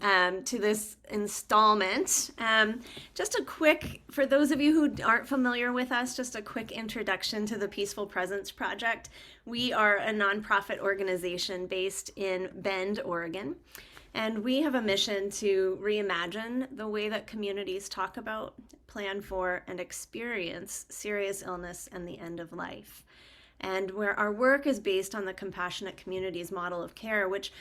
to this installment. Just a quick, for those of you who aren't familiar with us, just a quick introduction to the Peaceful Presence Project. We are a nonprofit organization based in Bend, Oregon. And we have a mission to reimagine the way that communities talk about, plan for, and experience serious illness and the end of life. And where our work is based on the Compassionate Communities model of care, which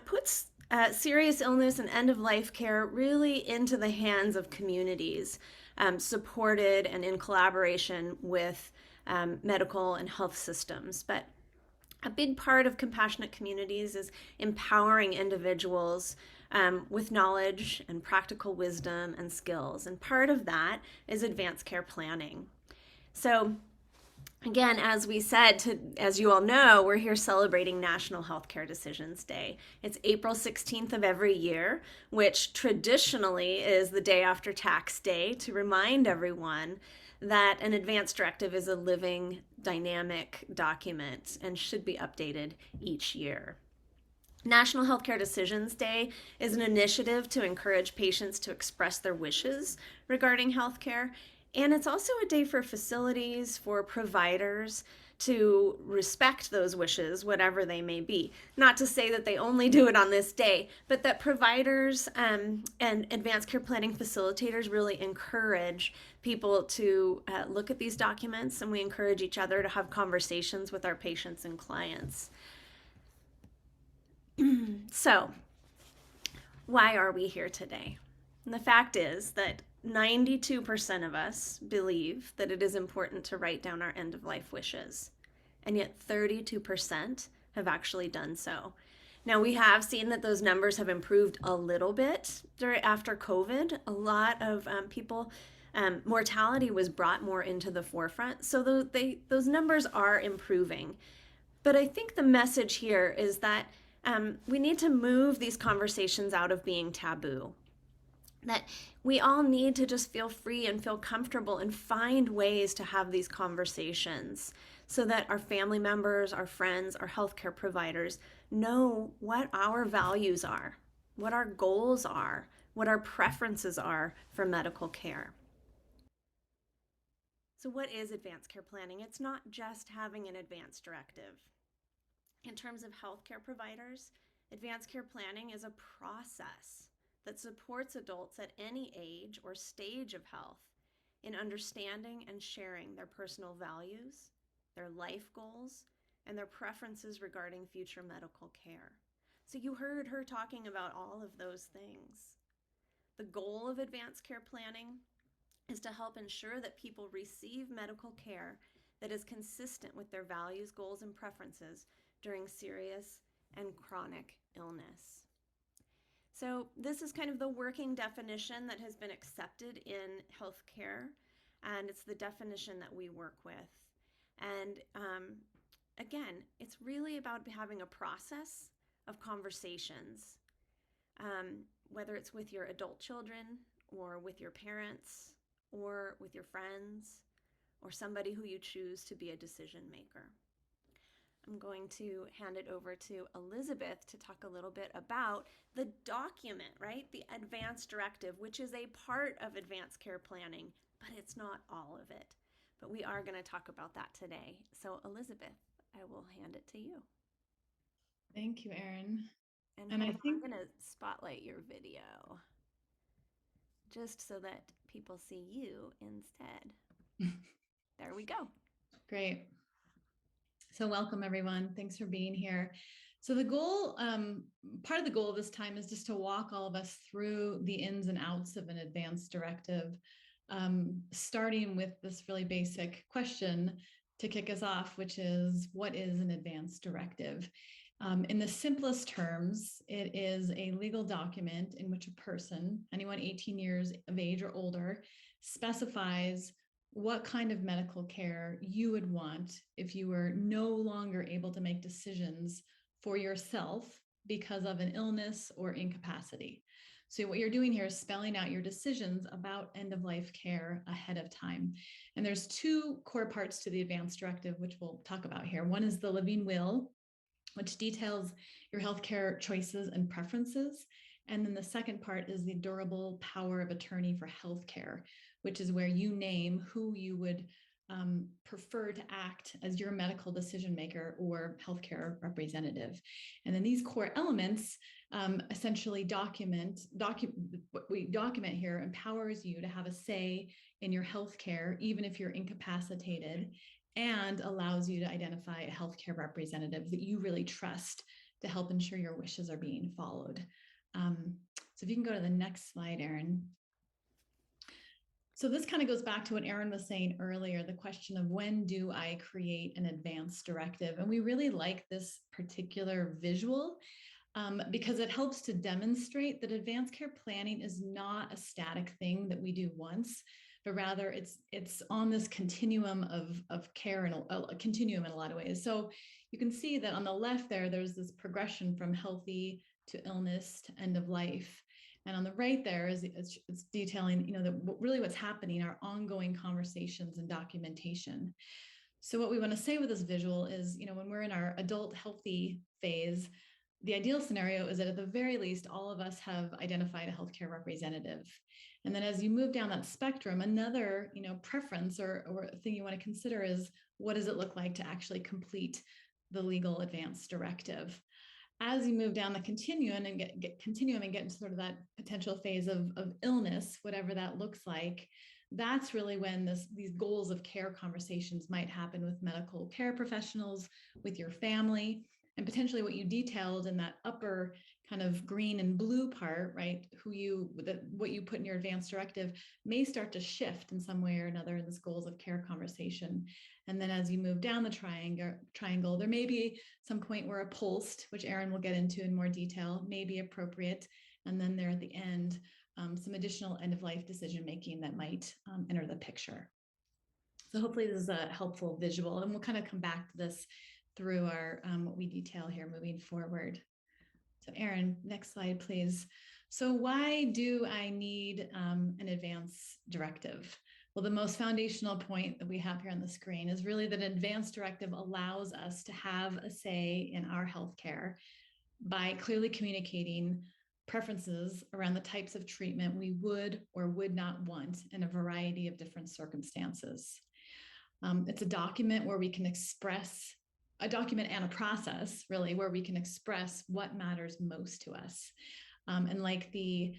puts serious illness and end of life care really into the hands of communities, supported and in collaboration with medical and health systems. But a big part of Compassionate Communities is empowering individuals with knowledge and practical wisdom and skills. And part of that is advanced care planning. So again, as we said, as you all know, we're here celebrating National Healthcare Decisions Day. It's April 16th of every year, which traditionally is the day after tax day, to remind everyone that an advanced directive is a living, dynamic document and should be updated each year. National Healthcare Decisions Day is an initiative to encourage patients to express their wishes regarding healthcare. And it's also a day for facilities, for providers to respect those wishes, whatever they may be. Not to say that they only do it on this day, but that providers and advanced care planning facilitators really encourage people to look at these documents, and we encourage each other to have conversations with our patients and clients. So, why are we here today? And the fact is that 92% of us believe that it is important to write down our end of life wishes, and yet 32% have actually done so. Now, we have seen that those numbers have improved a little bit after COVID. A lot of people, mortality was brought more into the forefront, so those numbers are improving. But I think the message here is that we need to move these conversations out of being taboo. That we all need to just feel free and feel comfortable and find ways to have these conversations so that our family members, our friends, our healthcare providers know what our values are, what our goals are, what our preferences are for medical care. So what is advanced care planning? It's not just having an advanced directive. In terms of healthcare providers, advanced care planning is a process that supports adults at any age or stage of health in understanding and sharing their personal values, their life goals, and their preferences regarding future medical care. So you heard her talking about all of those things. The goal of advanced care planning is to help ensure that people receive medical care that is consistent with their values, goals, and preferences during serious and chronic illness. So this is kind of the working definition that has been accepted in healthcare, and it's the definition that we work with. And again, it's really about having a process of conversations, whether it's with your adult children or with your parents or with your friends or somebody who you choose to be a decision maker. I'm going to hand it over to Elizabeth to talk a little bit about the document, right? The Advanced Directive, which is a part of advanced care planning, but it's not all of it. But we are going to talk about that today. So Elizabeth, I will hand it to you. Thank you, Erin. And I think, I'm going to spotlight your video just so that people see you instead. There we go. great. So welcome everyone. Thanks for being here. So the goal, part of the goal of this time is just to walk all of us through the ins and outs of an advanced directive, starting with this really basic question to kick us off, which is, what is an advanced directive? In the simplest terms, it is a legal document in which a person, anyone 18 years of age or older, specifies what kind of medical care you would want if you were no longer able to make decisions for yourself because of an illness or incapacity. So what you're doing here is spelling out your decisions about end-of-life care ahead of time. And there's two core parts to the advanced directive, which we'll talk about here. One is the living will, which details your healthcare choices and preferences. And then the second part is the durable power of attorney for healthcare, which is where you name who you would prefer to act as your medical decision maker or healthcare representative. And then these core elements essentially what we document here empowers you to have a say in your healthcare, even if you're incapacitated, and allows you to identify a healthcare representative that you really trust to help ensure your wishes are being followed. So if you can go to the next slide, Erin. So this kind of goes back to what Erin was saying earlier, the question of when do I create an advanced directive? And we really like this particular visual because it helps to demonstrate that advanced care planning is not a static thing that we do once, but rather it's on this continuum of care and a continuum in a lot of ways. So you can see that on the left there's this progression from healthy to illness to end of life. And on the right there is it's detailing, really what's happening are ongoing conversations and documentation. So what we want to say with this visual is, when we're in our adult healthy phase, the ideal scenario is that at the very least, all of us have identified a healthcare representative. And then as you move down that spectrum, another, preference or thing you want to consider is what does it look like to actually complete the legal advanced directive? As you move down the continuum and get into sort of that potential phase of illness, whatever that looks like, that's really when these goals of care conversations might happen with medical care professionals, with your family, and potentially what you detailed in that upper kind of green and blue part, right? What you put in your advanced directive may start to shift in some way or another in this goals of care conversation. And then as you move down the triangle, there may be some point where a post, which Erin will get into in more detail, may be appropriate. And then there at the end, some additional end-of-life decision-making that might enter the picture. So hopefully this is a helpful visual, and we'll kind of come back to this through our what we detail here moving forward. So Erin, next slide, please. So why do I need an advance directive? Well, the most foundational point that we have here on the screen is really that an advance directive allows us to have a say in our healthcare by clearly communicating preferences around the types of treatment we would or would not want in a variety of different circumstances. It's a document where we can express a document and a process, really, where we can express what matters most to us. And like the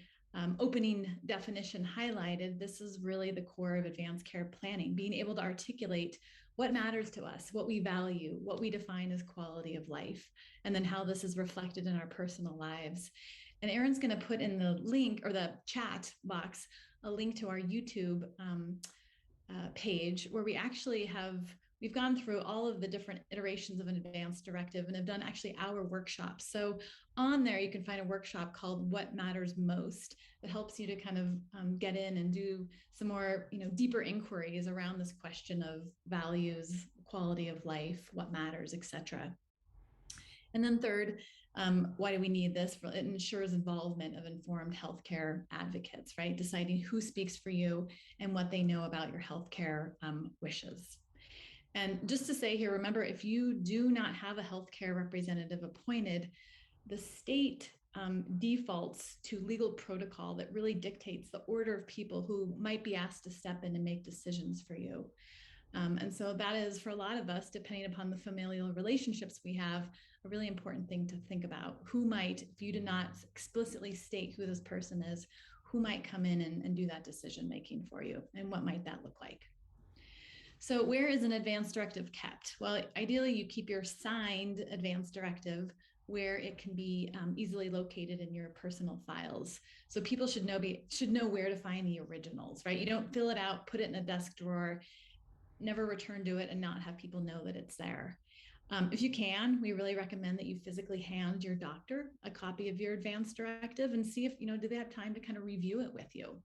opening definition highlighted, this is really the core of advanced care planning, being able to articulate what matters to us, what we value, what we define as quality of life, and then how this is reflected in our personal lives. And Erin's going to put in the link or the chat box a link to our YouTube page where we've gone through all of the different iterations of an advanced directive and have done actually our workshops. So on there, you can find a workshop called What Matters Most that helps you to kind of get in and do some more, deeper inquiries around this question of values, quality of life, what matters, etc. And then third, why do we need this? It ensures involvement of informed healthcare advocates, right? Deciding who speaks for you and what they know about your healthcare wishes. And just to say here, remember, if you do not have a healthcare representative appointed, the state defaults to legal protocol that really dictates the order of people who might be asked to step in and make decisions for you. And so that is, for a lot of us, depending upon the familial relationships we have, a really important thing to think about. Who might, if you did not explicitly state who this person is, who might come in and do that decision making for you, and what might that look like? So where is an advanced directive kept? Well, ideally you keep your signed advanced directive where it can be easily located in your personal files. So people should know where to find the originals, right? You don't fill it out, put it in a desk drawer, never return to it, and not have people know that it's there. If you can, we really recommend that you physically hand your doctor a copy of your advanced directive and see if, do they have time to kind of review it with you.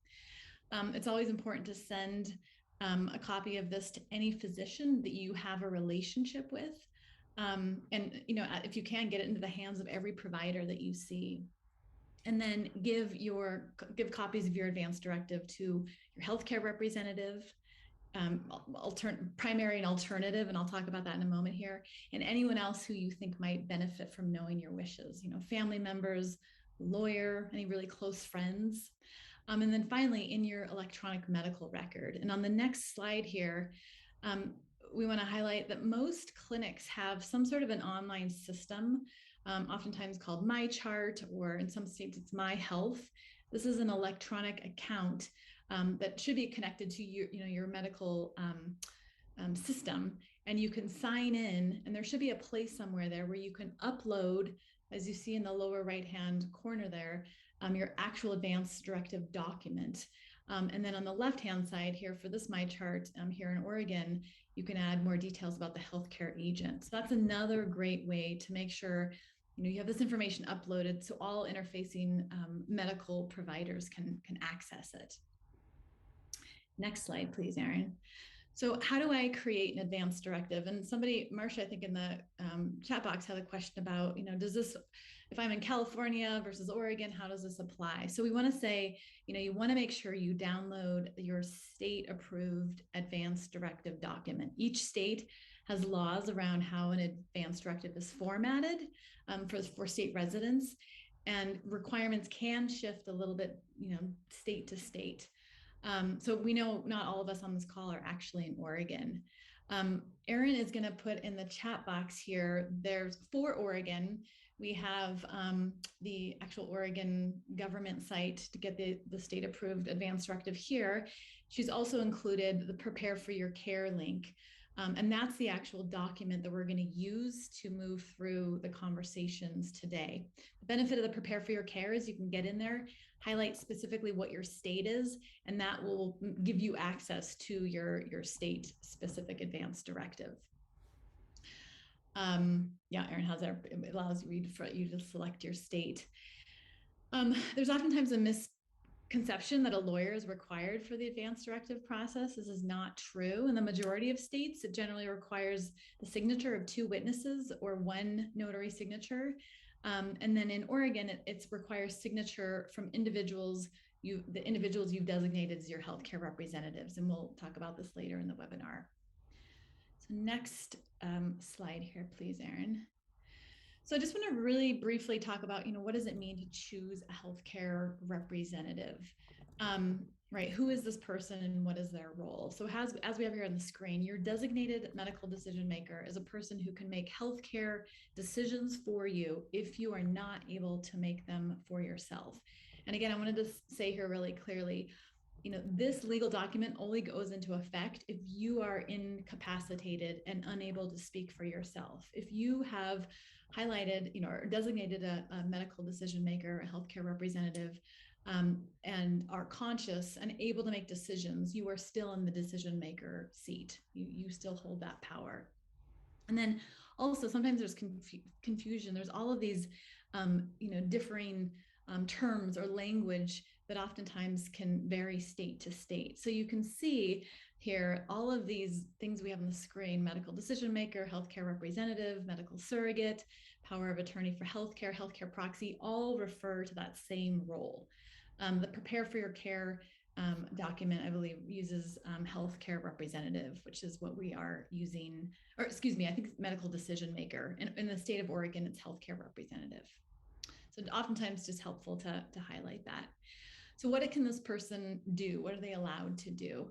It's always important to send a copy of this to any physician that you have a relationship with. And, if you can, get it into the hands of every provider that you see. And then give copies of your advanced directive to your healthcare representative, primary and alternative, and I'll talk about that in a moment here, and anyone else who you think might benefit from knowing your wishes, family members, lawyer, any really close friends. And then finally, in your electronic medical record. And on the next slide here, we want to highlight that most clinics have some sort of an online system, oftentimes called MyChart, or in some states it's My Health. This is an electronic account that should be connected to your medical system, and you can sign in, and there should be a place somewhere there where you can upload, as you see in the lower right hand corner there, your actual advanced directive document. And then on the left hand side here for this My Chart here in Oregon, you can add more details about the healthcare agent. So that's another great way to make sure you have this information uploaded so all interfacing medical providers can access it. Next slide, please, Erin. So how do I create an advanced directive? And somebody, Marcia, I think in the chat box had a question about, does this, if I'm in California versus Oregon, how does this apply? So we want to say, you want to make sure you download your state approved advanced directive document. Each state has laws around how an advanced directive is formatted for state residents, and requirements can shift a little bit, state to state. So we know not all of us on this call are actually in Oregon. Erin is going to put in the chat box here, there's for Oregon, we have the actual Oregon government site to get the state approved advanced directive here. She's also included the Prepare for Your Care link. And that's the actual document that we're going to use to move through the conversations today. The benefit of the Prepare for Your Care is you can get in there, highlight specifically what your state is, and that will give you access to your state specific advanced directive. Yeah, Erin has there. It allows you to select your state. There's oftentimes a misconception that a lawyer is required for the advanced directive process. This is not true. In the majority of states, it generally requires the signature of 2 witnesses or 1 notary signature. And then in Oregon, it requires signature from individuals, the individuals you've designated as your healthcare representatives. And we'll talk about this later in the webinar. So next slide here, please, Erin. So I just want to really briefly talk about, what does it mean to choose a healthcare representative? Right, who is this person and what is their role? So as we have here on the screen, your designated medical decision maker is a person who can make healthcare decisions for you if you are not able to make them for yourself. And again, I wanted to say here really clearly, this legal document only goes into effect if you are incapacitated and unable to speak for yourself. If you have highlighted, or designated a medical decision maker, a healthcare representative, and are conscious and able to make decisions, you are still in the decision maker seat. You still hold that power. And then also sometimes there's confusion. There's all of these, differing terms or language that oftentimes can vary state to state. So you can see here all of these things we have on the screen: medical decision maker, healthcare representative, medical surrogate, power of attorney for healthcare, healthcare proxy, all refer to that same role. The Prepare for Your Care document, I believe, uses healthcare representative, which is what we are using, or excuse me, I think it's medical decision maker. In the state of Oregon, it's healthcare representative. So oftentimes just helpful to highlight that. So what can this person do? What are they allowed to do?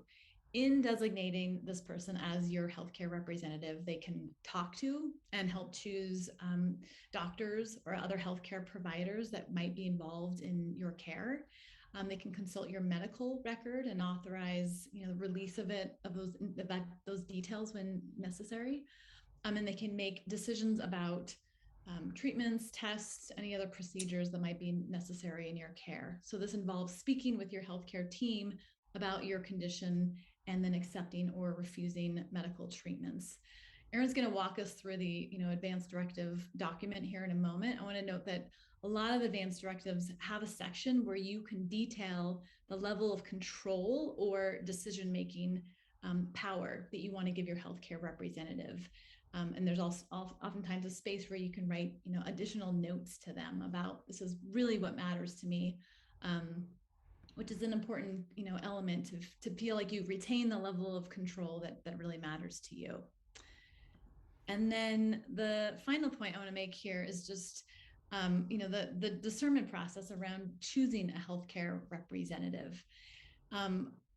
In designating this person as your healthcare representative, they can talk to and help choose doctors or other healthcare providers that might be involved in your care. They can consult your medical record and authorize, the release of those details when necessary. And they can make decisions about treatments, tests, any other procedures that might be necessary in your care. So this involves speaking with your healthcare team about your condition and then accepting or refusing medical treatments. Erin's going to walk us through the advanced directive document here in a moment. I want to note that a lot of advanced directives have a section where you can detail the level of control or decision-making power that you want to give your healthcare representative. And there's also oftentimes a space where you can write, additional notes to them about, this is really what matters to me, which is an important, element to feel like you retain the level of control that really matters to you. And then the final point I want to make here is just The discernment process around choosing a healthcare representative.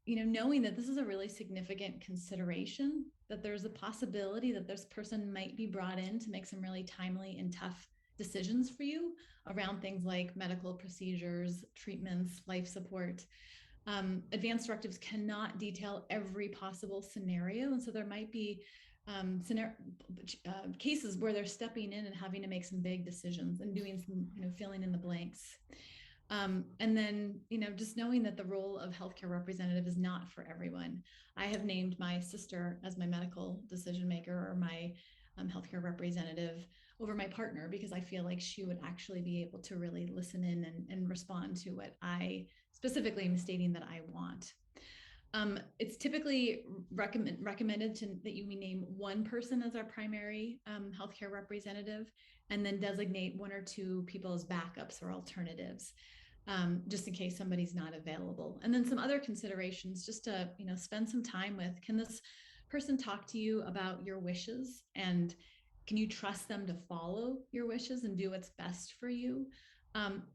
Knowing that this is a really significant consideration, that there's a possibility that this person might be brought in to make some really timely and tough decisions for you around things like medical procedures, treatments, life support. Advanced directives cannot detail every possible scenario. And so there might be cases where they're stepping in and having to make some big decisions and doing some, filling in the blanks. And then, just knowing that the role of healthcare representative is not for everyone. I have named my sister as my medical decision maker or my healthcare representative over my partner because I feel like she would actually be able to really listen in and respond to what I specifically am stating that I want. It's typically recommended that you name one person as our primary healthcare representative and then designate one or two people as backups or alternatives. Just in case somebody's not available. And then some other considerations, just to spend some time with, can this person talk to you about your wishes, and can you trust them to follow your wishes and do what's best for you,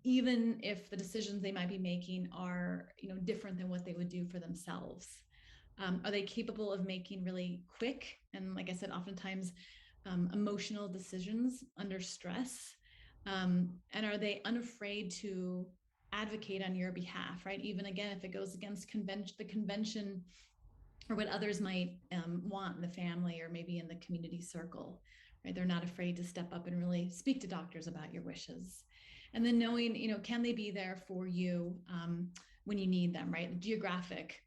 even if the decisions they might be making are different than what they would do for themselves? Are they capable of making really quick and, like I said, oftentimes emotional decisions under stress? And are they unafraid to advocate on your behalf, right? Even again, if it goes against the convention or what others might want in the family or maybe in the community circle, right? They're not afraid to step up and really speak to doctors about your wishes. And then knowing, can they be there for you when you need them, right? Geographic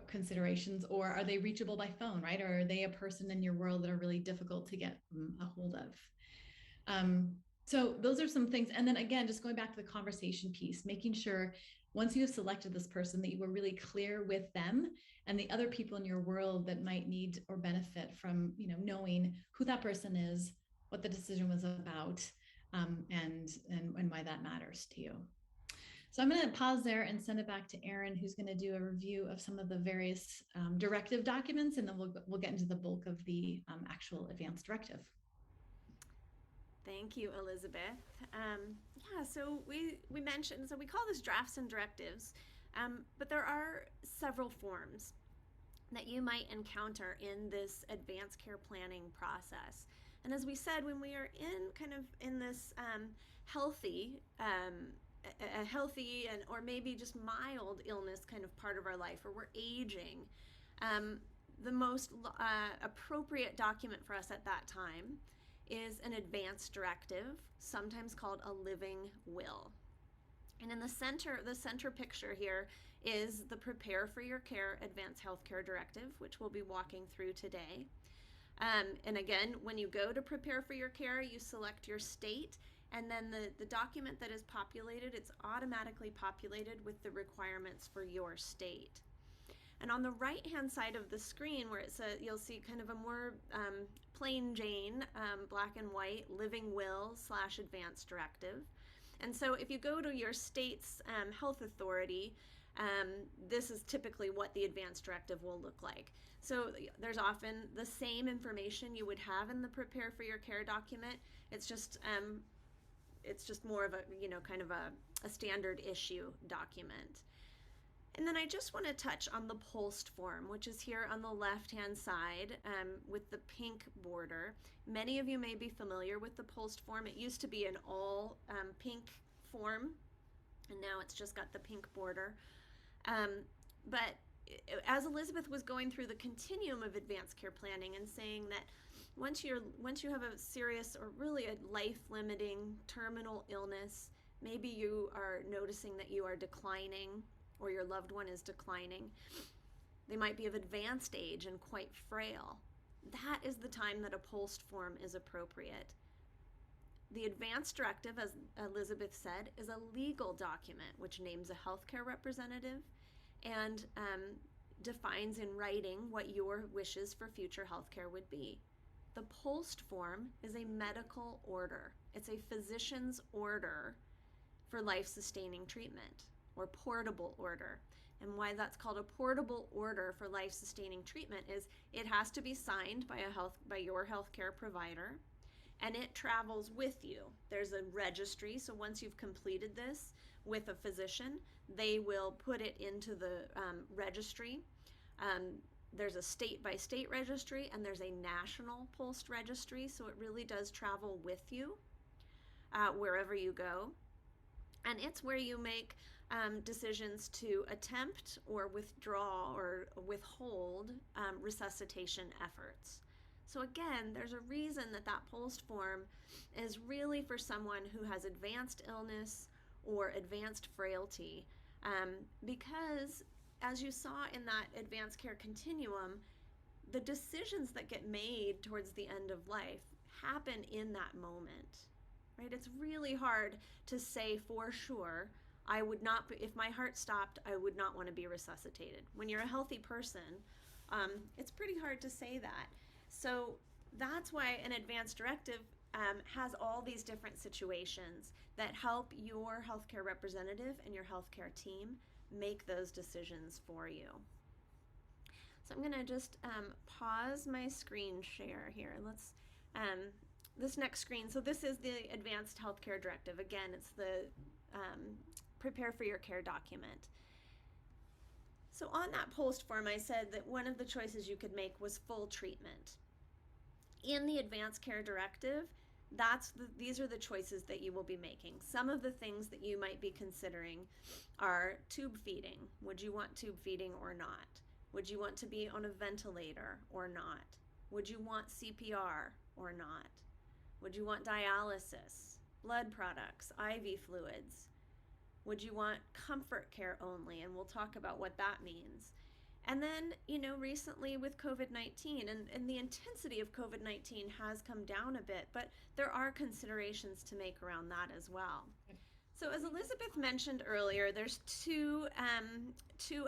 considerations, or are they reachable by phone, right? Or are they a person in your world that are really difficult to get a hold of? So those are some things. And then again, just going back to the conversation piece, making sure once you have selected this person that you were really clear with them and the other people in your world that might need or benefit from, knowing who that person is, what the decision was about, and why that matters to you. So I'm going to pause there and send it back to Erin, who's going to do a review of some of the various directive documents, and then we'll get into the bulk of the actual advanced directive. Thank you, Elizabeth. So we mentioned, so we call this drafts and directives, but there are several forms that you might encounter in this advanced care planning process. And as we said, when we are in this healthy, a healthy and or maybe just mild illness kind of part of our life, or we're aging, the most appropriate document for us at that time is an advanced directive, sometimes called a living will. And in the center picture here is the Prepare for Your Care Advanced Healthcare Directive, which we'll be walking through today. And again, when you go to Prepare for Your Care, you select your state, and then the document that is populated, it's automatically populated with the requirements for your state. And on the right-hand side of the screen, where it says, you'll see kind of a more plain Jane, black and white, living will / advanced directive. And so if you go to your state's health authority, this is typically what the advanced directive will look like. So there's often the same information you would have in the Prepare for Your Care document. It's just more of a, kind of a standard issue document. And then I just want to touch on the POLST form, which is here on the left-hand side with the pink border. Many of you may be familiar with the POLST form. It used to be an all pink form, and now it's just got the pink border. But as Elizabeth was going through the continuum of advanced care planning and saying that once you have a serious or really a life-limiting terminal illness, maybe you are noticing that you are declining, or your loved one is declining. They might be of advanced age and quite frail. That is the time that a POLST form is appropriate. The advanced directive, as Elizabeth said, is a legal document which names a healthcare representative and defines in writing what your wishes for future healthcare would be. The POLST form is a medical order. It's a physician's order for life-sustaining treatment, or portable order. And why that's called a portable order for life-sustaining treatment is it has to be signed by your healthcare provider. and it travels with you. There's a registry, so once you've completed this with a physician, they will put it into the registry. There's a state by state registry, and there's a national pulsed registry, so it really does travel with you wherever you go. And it's where you make decisions to attempt or withdraw or withhold resuscitation efforts. So again, there's a reason that that POLST form is really for someone who has advanced illness or advanced frailty, because as you saw in that advanced care continuum, the decisions that get made towards the end of life happen in that moment, right? It's really hard to say for sure, I would not, if my heart stopped, I would not want to be resuscitated. When you're a healthy person, it's pretty hard to say that. So that's why an advanced directive has all these different situations that help your healthcare representative and your healthcare team make those decisions for you. So I'm going to just pause my screen share here. Let's this next screen. So this is the Advanced Healthcare Directive. Again, it's the prepare for your care document. So on that POLST form, I said that one of the choices you could make was full treatment. In the Advanced Care Directive, these are the choices that you will be making. Some of the things that you might be considering are tube feeding. Would you want tube feeding or not? Would you want to be on a ventilator or not? Would you want CPR or not? Would you want dialysis, blood products, IV fluids? Would you want comfort care only? And we'll talk about what that means. And then, recently with COVID-19, and the intensity of COVID-19 has come down a bit, but there are considerations to make around that as well. So as Elizabeth mentioned earlier, there's two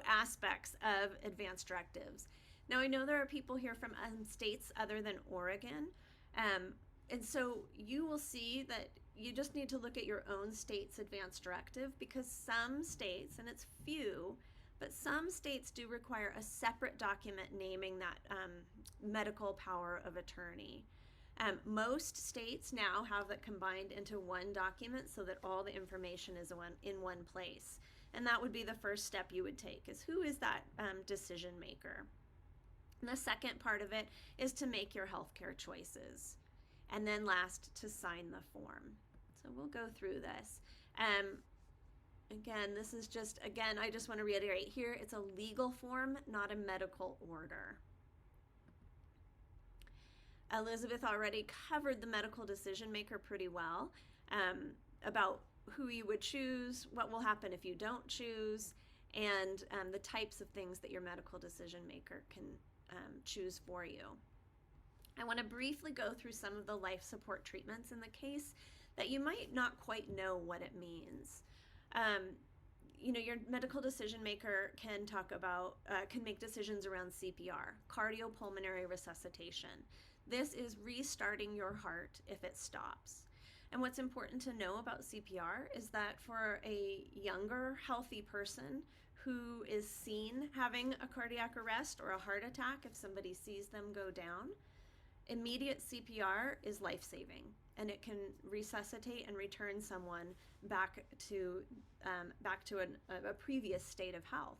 aspects of advanced directives. Now, I know there are people here from states other than Oregon, and so you will see that you just need to look at your own state's advanced directive, because some states, and it's few, but some states do require a separate document naming that medical power of attorney. Most states now have it combined into one document so that all the information is in one place. And that would be the first step you would take, is who is that decision maker? And the second part of it is to make your healthcare choices. And then last, to sign the form. So we'll go through this. Again, this is just, I just want to reiterate here, it's a legal form, not a medical order. Elizabeth already covered the medical decision maker pretty well, about who you would choose, what will happen if you don't choose, and the types of things that your medical decision maker can choose for you. I want to briefly go through some of the life support treatments in the case that you might not quite know what it means. Your medical decision maker can can make decisions around CPR, cardiopulmonary resuscitation. This is restarting your heart if it stops. And what's important to know about CPR is that for a younger, healthy person who is seen having a cardiac arrest or a heart attack, if somebody sees them go down, immediate CPR is life-saving, and it can resuscitate and return someone back to a previous state of health.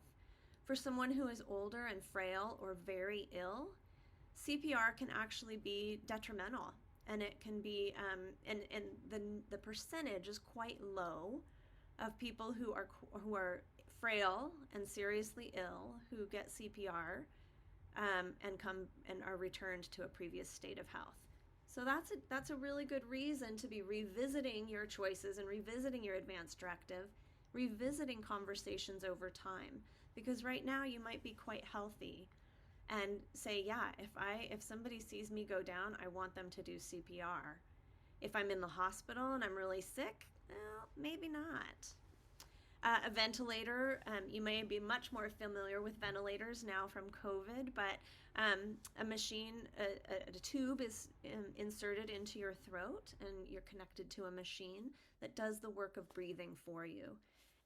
For someone who is older and frail or very ill, CPR can actually be detrimental, and it can be and the percentage is quite low of people who are frail and seriously ill who get CPR and are returned to a previous state of health. So that's a really good reason to be revisiting your choices and revisiting your advanced directive, revisiting conversations over time, because right now you might be quite healthy and say, yeah, if somebody sees me go down, I want them to do CPR. If I'm in the hospital and I'm really sick, well, maybe not. A ventilator, you may be much more familiar with ventilators now from COVID, but a machine, a tube is inserted into your throat, and you're connected to a machine that does the work of breathing for you.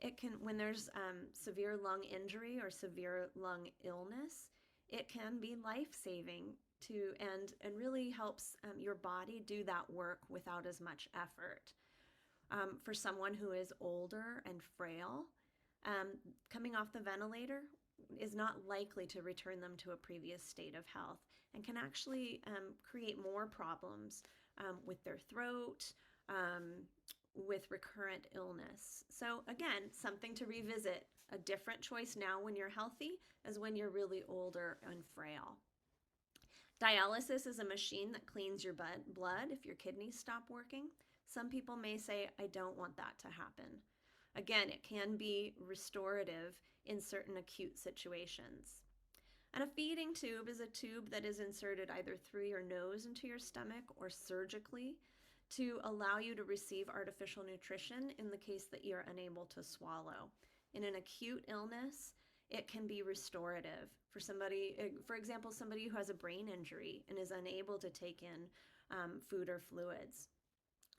It can, when there's severe lung injury or severe lung illness, it can be life-saving and really helps your body do that work without as much effort. For someone who is older and frail, coming off the ventilator is not likely to return them to a previous state of health and can actually create more problems with their throat, with recurrent illness. So again, something to revisit. A different choice now when you're healthy as when you're really older and frail. Dialysis is a machine that cleans your blood if your kidneys stop working. Some people may say, I don't want that to happen. Again, it can be restorative in certain acute situations. And a feeding tube is a tube that is inserted either through your nose into your stomach or surgically to allow you to receive artificial nutrition in the case that you're unable to swallow. In an acute illness, it can be restorative for somebody, for example, somebody who has a brain injury and is unable to take in food or fluids.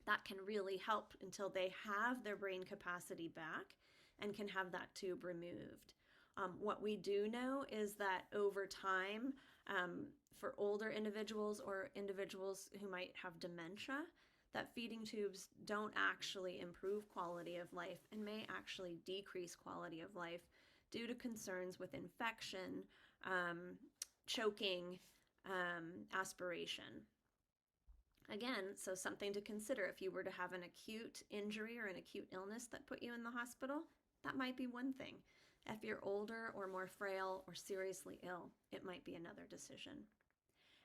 That can really help until they have their brain capacity back and can have that tube removed. What we do know is that over time, for older individuals or individuals who might have dementia, that feeding tubes don't actually improve quality of life and may actually decrease quality of life due to concerns with infection, choking, aspiration. Again, so something to consider. If you were to have an acute injury or an acute illness that put you in the hospital, that might be one thing. If you're older or more frail or seriously ill, it might be another decision.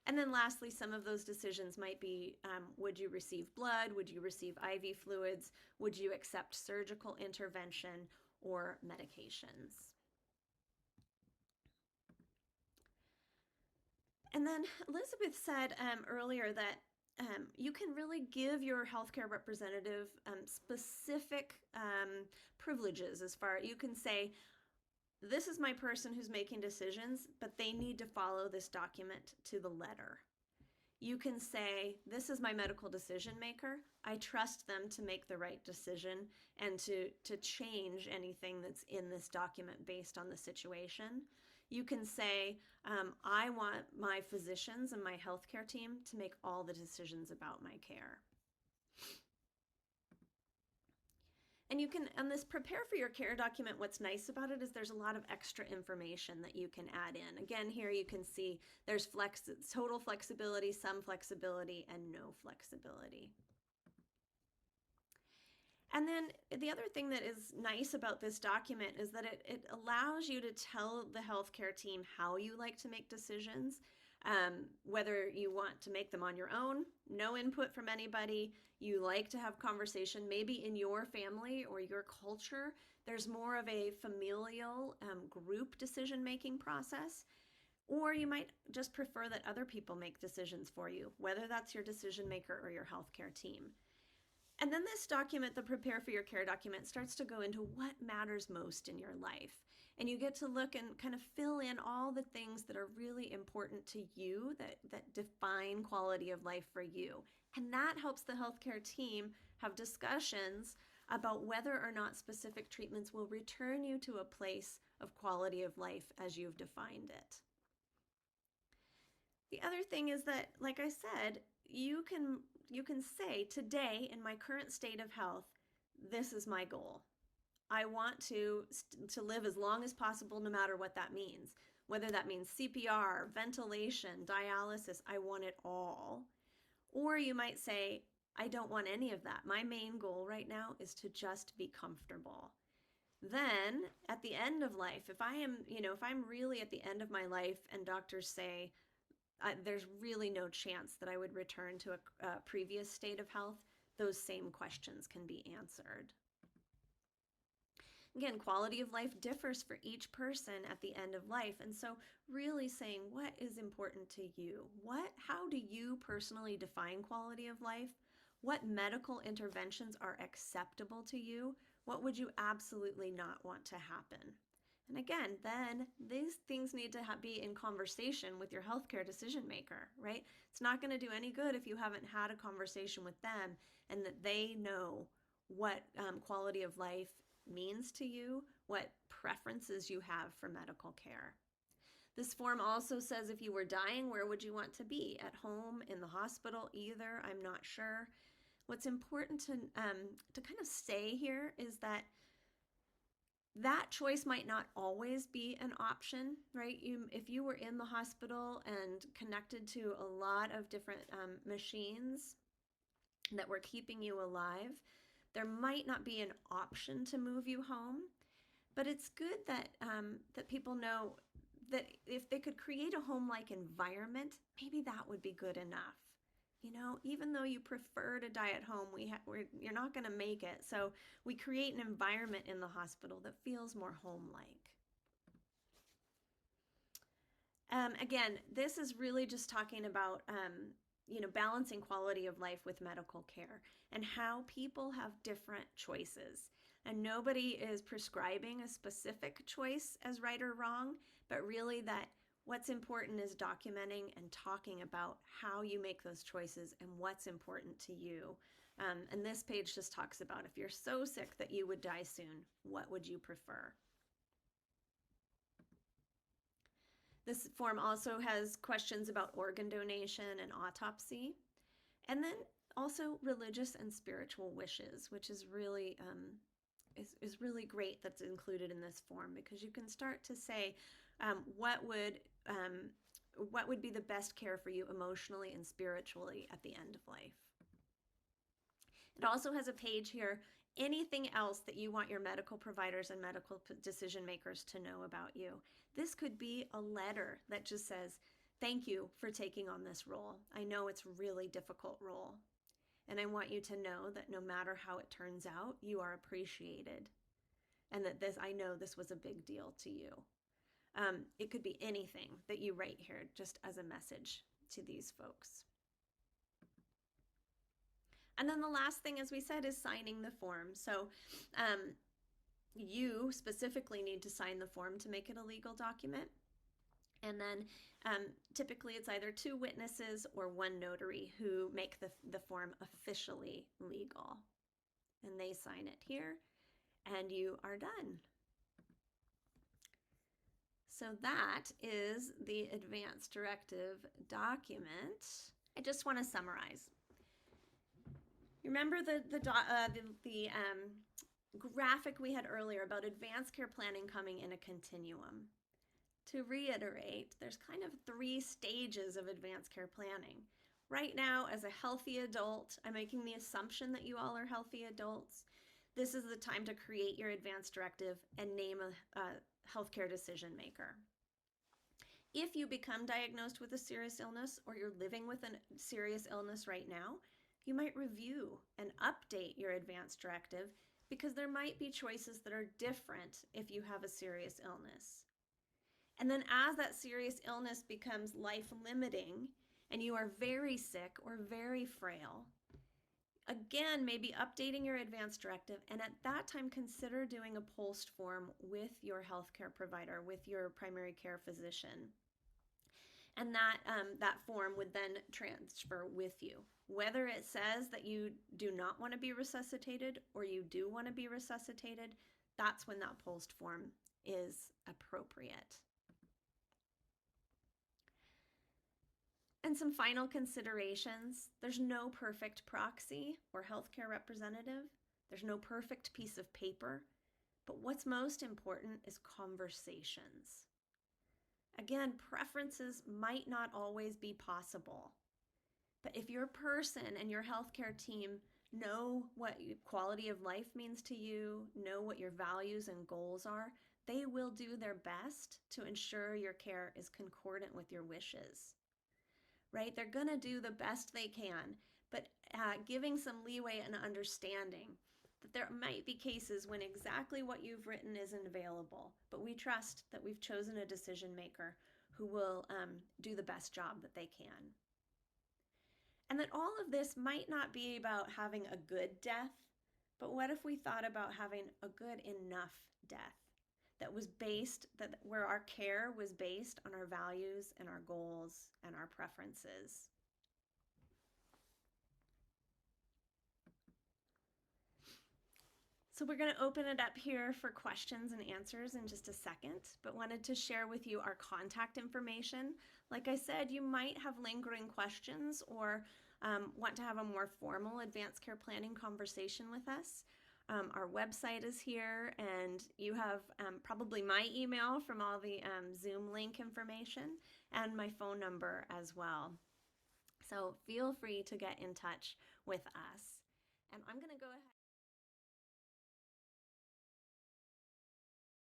And then lastly, some of those decisions might be, would you receive blood? Would you receive IV fluids? Would you accept surgical intervention or medications? And then Elizabeth said earlier that you can really give your healthcare representative specific privileges as far you can say, this is my person who's making decisions, but they need to follow this document to the letter. You can say, this is my medical decision maker. I trust them to make the right decision and to change anything that's in this document based on the situation. You can say, I want my physicians and my healthcare team to make all the decisions about my care. And you can, on this prepare for your care document, what's nice about it is there's a lot of extra information that you can add in. Again, here you can see there's total flexibility, some flexibility, and no flexibility. And then the other thing that is nice about this document is that it allows you to tell the healthcare team how you like to make decisions, whether you want to make them on your own, no input from anybody, you like to have conversation, maybe in your family or your culture, there's more of a familial group decision-making process, or you might just prefer that other people make decisions for you, whether that's your decision maker or your healthcare team. And then this document, the Prepare for Your Care document, starts to go into what matters most in your life. And you get to look and kind of fill in all the things that are really important to you, that define quality of life for you. And that helps the healthcare team have discussions about whether or not specific treatments will return you to a place of quality of life as you've defined it. The other thing is that, like I said, you can say, today, in my current state of health, this is my goal. I want to live as long as possible, no matter what that means. Whether that means CPR, ventilation, dialysis, I want it all. Or you might say, I don't want any of that. My main goal right now is to just be comfortable. Then, at the end of life, if I'm really at the end of my life and doctors say, there's really no chance that I would return to a previous state of health, those same questions can be answered. Again, quality of life differs for each person at the end of life. And so really saying, what is important to you? How do you personally define quality of life? What medical interventions are acceptable to you? What would you absolutely not want to happen? And again, then these things need to be in conversation with your healthcare decision maker, right? It's not going to do any good if you haven't had a conversation with them and that they know what quality of life means to you, what preferences you have for medical care. This form also says if you were dying, where would you want to be? At home, in the hospital, either, I'm not sure. What's important to kind of say here is that choice might not always be an option, right? If you were in the hospital and connected to a lot of different machines that were keeping you alive, there might not be an option to move you home. But it's good that that people know that if they could create a home-like environment, maybe that would be good enough. You know, even though you prefer to die at home, you're not going to make it. So we create an environment in the hospital that feels more home-like. Again, this is really just talking about balancing quality of life with medical care and how people have different choices. And nobody is prescribing a specific choice as right or wrong, but really that what's important is documenting and talking about how you make those choices and what's important to you. And this page just talks about if you're so sick that you would die soon, what would you prefer? This form also has questions about organ donation and autopsy, and then also religious and spiritual wishes, which is really really great that's included in this form, because you can start to say what would be the best care for you emotionally and spiritually at the end of life. It also has a page here, anything else that you want your medical providers and medical decision makers to know about you. This could be a letter that just says, thank you for taking on this role. I know it's a really difficult role, and I want you to know that no matter how it turns out, you are appreciated, and that I know this was a big deal to you. It could be anything that you write here just as a message to these folks. And then the last thing, as we said, is signing the form. So you specifically need to sign the form to make it a legal document. And then typically it's either 2 witnesses or 1 notary who make the form officially legal. And they sign it here, and you are done. So that is the Advanced Directive document. I just want to summarize. Remember the graphic we had earlier about advanced care planning coming in a continuum. To reiterate, there's kind of 3 stages of advanced care planning. Right now, as a healthy adult, I'm making the assumption that you all are healthy adults. This is the time to create your advanced directive and name a healthcare decision maker. If you become diagnosed with a serious illness, or you're living with a serious illness right now, you might review and update your advanced directive, because there might be choices that are different if you have a serious illness. And then as that serious illness becomes life-limiting and you are very sick or very frail, again, maybe updating your advanced directive, and at that time consider doing a POLST form with your healthcare provider, with your primary care physician. And that form would then transfer with you. Whether it says that you do not want to be resuscitated or you do want to be resuscitated, that's when that POLST form is appropriate. And some final considerations. There's no perfect proxy or healthcare representative. There's no perfect piece of paper. But what's most important is conversations. Again, preferences might not always be possible. But if your person and your healthcare team know what quality of life means to you, know what your values and goals are, they will do their best to ensure your care is concordant with your wishes. Right? They're going to do the best they can, but giving some leeway and understanding that there might be cases when exactly what you've written isn't available, but we trust that we've chosen a decision maker who will do the best job that they can. And that all of this might not be about having a good death, but what if we thought about having a good enough death that was where our care was based on our values and our goals and our preferences? So we're going to open it up here for questions and answers in just a second, but wanted to share with you our contact information. Like I said, you might have lingering questions or want to have a more formal advanced care planning conversation with us. Our website is here, and you have probably my email from all the Zoom link information and my phone number as well. So feel free to get in touch with us. And I'm going to go ahead.